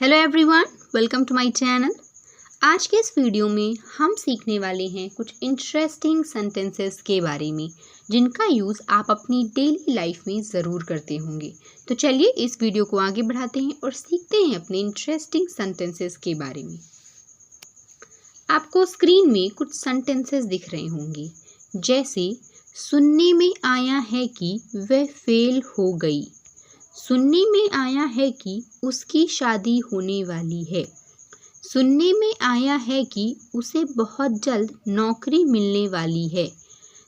Hello everyone, welcome to my channel. आज के इस वीडियो में हम सीखने वाले हैं कुछ इंटरेस्टिंग सेंटेंसेस के बारे में जिनका यूज़ आप अपनी डेली लाइफ में ज़रूर करते होंगे। तो चलिए इस वीडियो को आगे बढ़ाते हैं और सीखते हैं अपने इंटरेस्टिंग सेंटेंसेस के बारे में। आपको स्क्रीन में कुछ सेंटेंसेस दिख रहे होंगे, जैसे सुनने में आया है कि वह फेल हो गई, सुनने में आया है कि उसकी शादी होने वाली है, सुनने में आया है कि उसे बहुत जल्द नौकरी मिलने वाली है,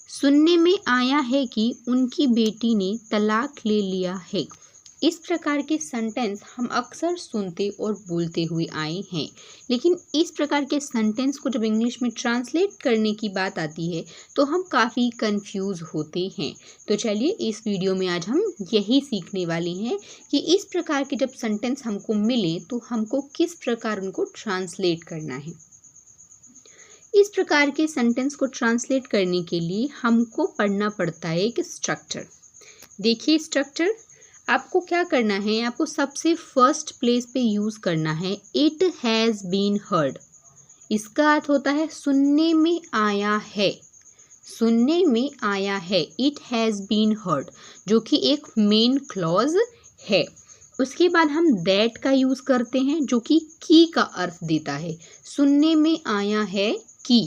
सुनने में आया है कि उनकी बेटी ने तलाक ले लिया है। इस प्रकार के सेंटेंस हम अक्सर सुनते और बोलते हुए आए हैं, लेकिन इस प्रकार के सेंटेंस को जब इंग्लिश में ट्रांसलेट करने की बात आती है तो हम काफ़ी कंफ्यूज होते हैं। तो चलिए इस वीडियो में आज हम यही सीखने वाले हैं कि इस प्रकार के जब सेंटेंस हमको मिले तो हमको किस प्रकार उनको ट्रांसलेट करना है। इस प्रकार के सेंटेंस को ट्रांसलेट करने के लिए हमको पढ़ना पड़ता है एक स्ट्रक्चर। देखिए स्ट्रक्चर, आपको क्या करना है, आपको सबसे फर्स्ट प्लेस पे यूज़ करना है इट हैज़ बीन हर्ड। इसका अर्थ होता है सुनने में आया है, सुनने में आया है, इट हैज़ बीन हर्ड, जो कि एक मेन क्लॉज है। उसके बाद हम दैट का यूज़ करते हैं जो कि की का अर्थ देता है, सुनने में आया है कि।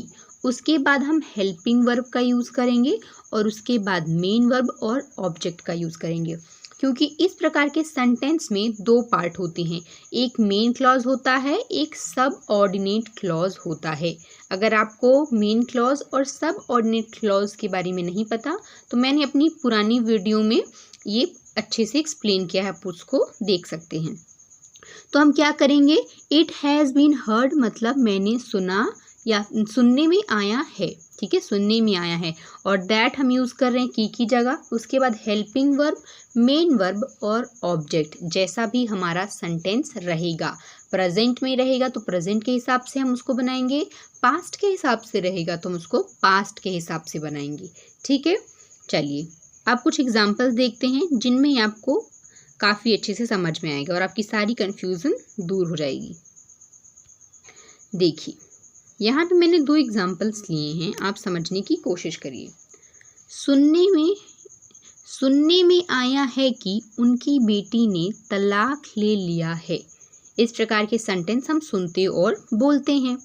उसके बाद हम हेल्पिंग वर्ब का यूज़ करेंगे और उसके बाद मेन वर्ब और ऑब्जेक्ट का यूज़ करेंगे, क्योंकि इस प्रकार के सेंटेंस में दो पार्ट होते हैं, एक मेन क्लॉज होता है, एक सब ऑर्डिनेट क्लॉज होता है। अगर आपको मेन क्लॉज और सब ऑर्डिनेट क्लॉज के बारे में नहीं पता तो मैंने अपनी पुरानी वीडियो में ये अच्छे से एक्सप्लेन किया है, आप उसको देख सकते हैं। तो हम क्या करेंगे, इट हैज़ बीन हर्ड मतलब मैंने सुना या सुनने में आया है, ठीक है, सुनने में आया है, और दैट हम यूज़ कर रहे हैं की जगह। उसके बाद हेल्पिंग वर्ब, मेन वर्ब और ऑब्जेक्ट, जैसा भी हमारा सेंटेंस रहेगा। प्रेजेंट में रहेगा तो प्रेजेंट के हिसाब से हम उसको बनाएंगे, पास्ट के हिसाब से रहेगा तो हम उसको पास्ट के हिसाब से बनाएंगे, ठीक है। चलिए आप कुछ एग्जाम्पल्स देखते हैं जिनमें आपको काफ़ी अच्छे से समझ में आएगा और आपकी सारी कन्फ्यूज़न दूर हो जाएगी। देखिए यहाँ पे मैंने दो एग्जाम्पल्स लिए हैं, आप समझने की कोशिश करिए। सुनने में आया है कि उनकी बेटी ने तलाक ले लिया है। इस प्रकार के सेंटेंस हम सुनते और बोलते हैं।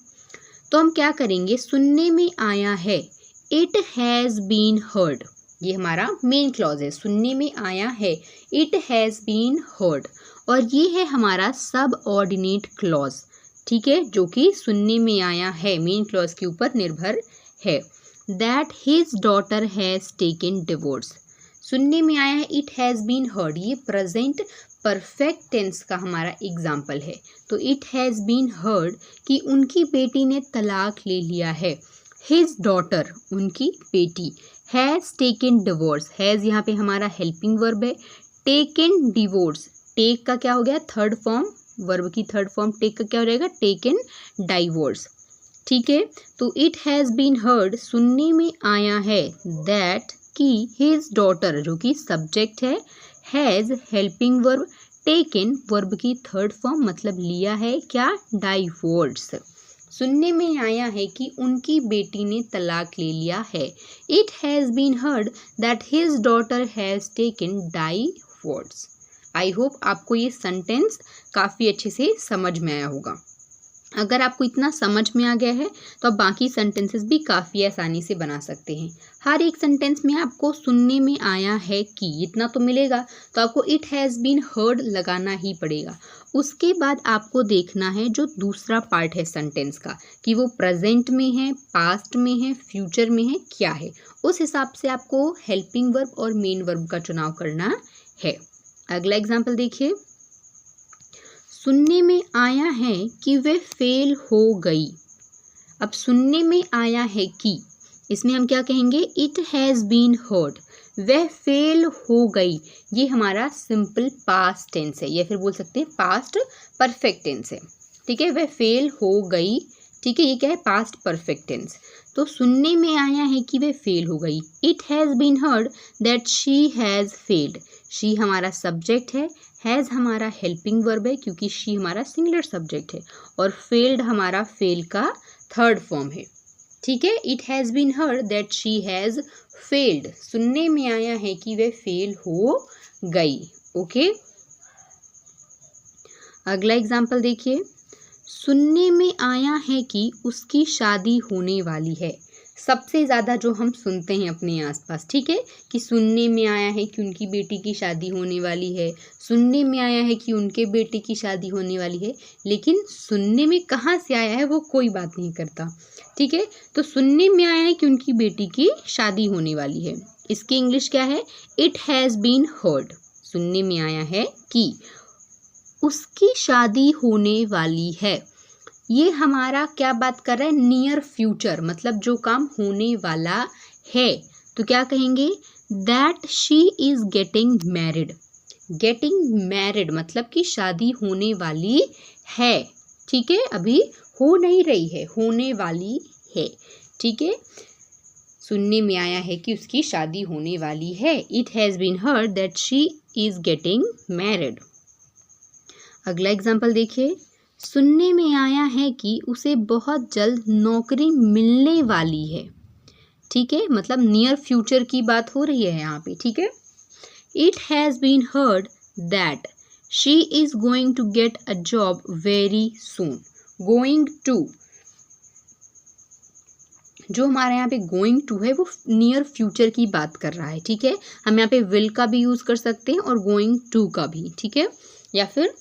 तो हम क्या करेंगे, सुनने में आया है, इट हैज़ बीन हर्ड, ये हमारा मेन क्लॉज है, सुनने में आया है, इट हैज़ बीन हर्ड, और ये है हमारा सब ऑर्डिनेट क्लॉज, ठीक है, जो कि सुनने में आया है, मेन क्लॉज के ऊपर निर्भर है। That his daughter has taken divorce, सुनने में आया है, इट हैज़ बीन हर्ड, ये प्रेजेंट परफेक्ट टेंस का हमारा एग्जाम्पल है। तो इट हैज़ बीन हर्ड कि उनकी बेटी ने तलाक ले लिया है, हिज डॉटर उनकी बेटी, हैज़ टेकन डिवोर्स, हैज़ यहाँ पे हमारा हेल्पिंग वर्ब है, टेकन डिवोर्स, टेक का क्या हो गया, थर्ड फॉर्म, वर्ब की थर्ड फॉर्म टेक का क्या हो जाएगा, टेकन डाइवोर्स, ठीक है। तो इट हैज़ बीन हर्ड, सुनने में आया है, दैट कि हिज डॉटर जो कि सब्जेक्ट है, has helping verb, taken verb की थर्ड फॉर्म मतलब लिया है क्या, डाइवोर्स। सुनने में आया है कि उनकी बेटी ने तलाक ले लिया है, it has been heard that his daughter has taken divorce. I hope आपको ये सेंटेंस काफ़ी अच्छे से समझ में आया होगा। अगर आपको इतना समझ में आ गया है तो आप बाकी सेंटेंसेस भी काफ़ी आसानी से बना सकते हैं। हर एक सेंटेंस में आपको सुनने में आया है कि इतना तो मिलेगा, तो आपको इट हैज़ बीन हर्ड लगाना ही पड़ेगा। उसके बाद आपको देखना है जो दूसरा पार्ट है सेंटेंस का, कि वो प्रेजेंट में है, पास्ट में है, फ्यूचर में है, क्या है। उस हिसाब से आपको हेल्पिंग वर्ब और मेन वर्ब का चुनाव करना है। अगला एग्जाम्पल देखिए, सुनने में आया है कि वे फेल हो गई। अब सुनने में आया है कि, इसमें हम क्या कहेंगे, इट हैज़ बीन हर्ड, वह फेल हो गई, ये हमारा सिंपल पास्ट टेंस है, या फिर बोल सकते हैं पास्ट परफेक्ट टेंस है, ठीक है। वह फेल हो गई, ठीक है, ये क्या है, पास्ट परफेक्ट टेंस। तो सुनने में आया है कि वह फेल हो गई, it has been heard that she has failed, she हमारा सब्जेक्ट है, हैज़ हमारा हेल्पिंग वर्ब है क्योंकि शी हमारा सिंगुलर सब्जेक्ट है, और फेल्ड हमारा फेल का थर्ड फॉर्म है। ठीक है, it has been heard that she has failed, सुनने में आया है कि वह फेल हो गई। ओके, अगला एग्जाम्पल देखिए, सुनने में आया है कि उसकी शादी होने वाली है। सबसे ज़्यादा जो हम सुनते हैं अपने आसपास, ठीक है, कि सुनने में आया है कि उनकी बेटी की शादी होने वाली है, सुनने में आया है कि उनके बेटे की शादी होने वाली है, लेकिन सुनने में कहाँ से आया है वो कोई बात नहीं करता। ठीक है, तो सुनने में आया है कि उनकी बेटी की शादी होने वाली है, इसकी इंग्लिश क्या है? It has been heard. सुनने में आया है कि उसकी शादी होने वाली है, ये हमारा क्या बात कर रहा है? नियर फ्यूचर, मतलब जो काम होने वाला है। तो क्या कहेंगे? That she is getting married. Getting married मतलब कि शादी होने वाली है। ठीक है, अभी हो नहीं रही है, होने वाली है। ठीक है, सुनने में आया है कि उसकी शादी होने वाली है। It has been heard that she is getting married. अगला एग्जाम्पल देखिए, सुनने में आया है कि उसे बहुत जल्द नौकरी मिलने वाली है। ठीक है, मतलब नियर फ्यूचर की बात हो रही है यहाँ पे। ठीक है, it has been heard that she is going to get a job very soon. Going to, जो हमारे यहाँ पे गोइंग टू है वो नियर फ्यूचर की बात कर रहा है। ठीक है, हम यहाँ पे विल का भी यूज कर सकते हैं और गोइंग टू का भी। ठीक है, या फिर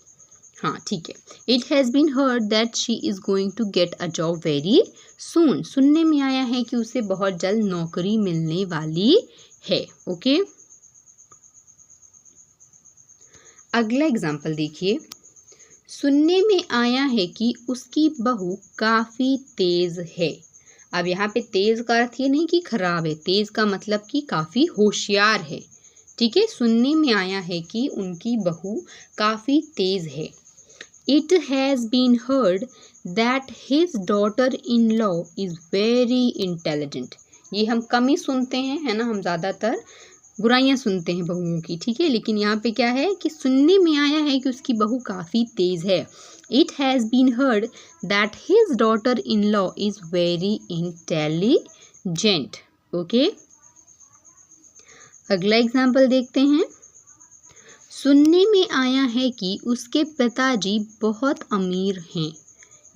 हाँ ठीक है, it has been heard that she is going to get a job very soon. सुनने में आया है कि उसे बहुत जल्द नौकरी मिलने वाली है। ओके, अगला एग्जाम्पल देखिए, सुनने में आया है कि उसकी बहू काफी तेज है। अब यहाँ पे तेज का अर्थ ये नहीं कि खराब है, तेज का मतलब कि काफी होशियार है। ठीक है, सुनने में आया है कि उनकी बहू काफी तेज है। It has been heard that his daughter-in-law is very intelligent. ये हम कम ही सुनते हैं, है ना, हम ज़्यादातर बुराइयां सुनते हैं बहुओं की। ठीक है, लेकिन यहाँ पे क्या है कि सुनने में आया है कि उसकी बहू काफ़ी तेज़ है। It has been heard that his daughter-in-law is very intelligent. Okay? अगला एग्जाम्पल देखते हैं, सुनने में आया है कि उसके पिताजी बहुत अमीर हैं।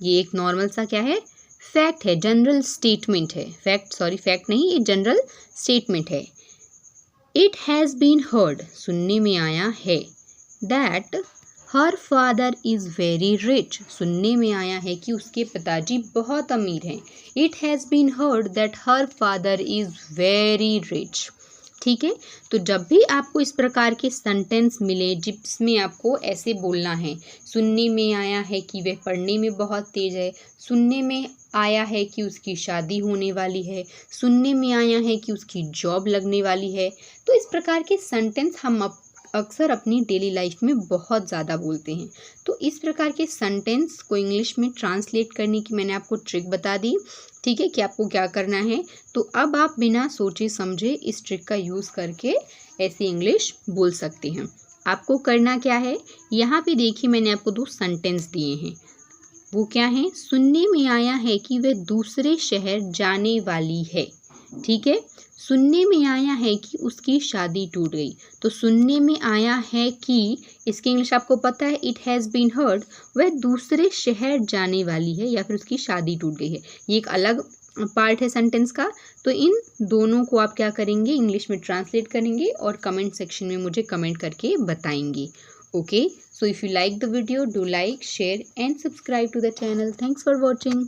ये एक नॉर्मल सा क्या है? फैक्ट है, जनरल स्टेटमेंट है। फैक्ट नहीं, ये जनरल स्टेटमेंट है। इट हैज़ बीन हर्ड, सुनने में आया है, that her father is very rich. सुनने में आया है कि उसके पिताजी बहुत अमीर हैं। It has been heard that her father is very rich. ठीक है, तो जब भी आपको इस प्रकार के सेंटेंस मिले जिसमें आपको ऐसे बोलना है, सुनने में आया है कि वह पढ़ने में बहुत तेज है, सुनने में आया है कि उसकी शादी होने वाली है, सुनने में आया है कि उसकी जॉब लगने वाली है, तो इस प्रकार के सेंटेंस हम अक्सर अपनी डेली लाइफ में बहुत ज़्यादा बोलते हैं। तो इस प्रकार के सेंटेंस को इंग्लिश में ट्रांसलेट करने की मैंने आपको ट्रिक बता दी। ठीक है, कि आपको क्या करना है। तो अब आप बिना सोचे समझे इस ट्रिक का यूज़ करके ऐसे इंग्लिश बोल सकते हैं। आपको करना क्या है, यहाँ पे देखिए मैंने आपको 2 सेंटेंस दिए हैं। वो क्या है? सुनने में आया है कि वह दूसरे शहर जाने वाली है। ठीक है, सुनने में आया है कि उसकी शादी टूट गई। तो सुनने में आया है कि, इसकी इंग्लिश आपको पता है, इट हैज़ बीन हर्ड, वह दूसरे शहर जाने वाली है या फिर उसकी शादी टूट गई है। ये एक अलग पार्ट है सेंटेंस का। तो इन दोनों को आप क्या करेंगे, इंग्लिश में ट्रांसलेट करेंगे और कमेंट सेक्शन में मुझे कमेंट करके बताएंगे। Okay, so if you like the video, do like, share and subscribe to the channel. Thanks for watching.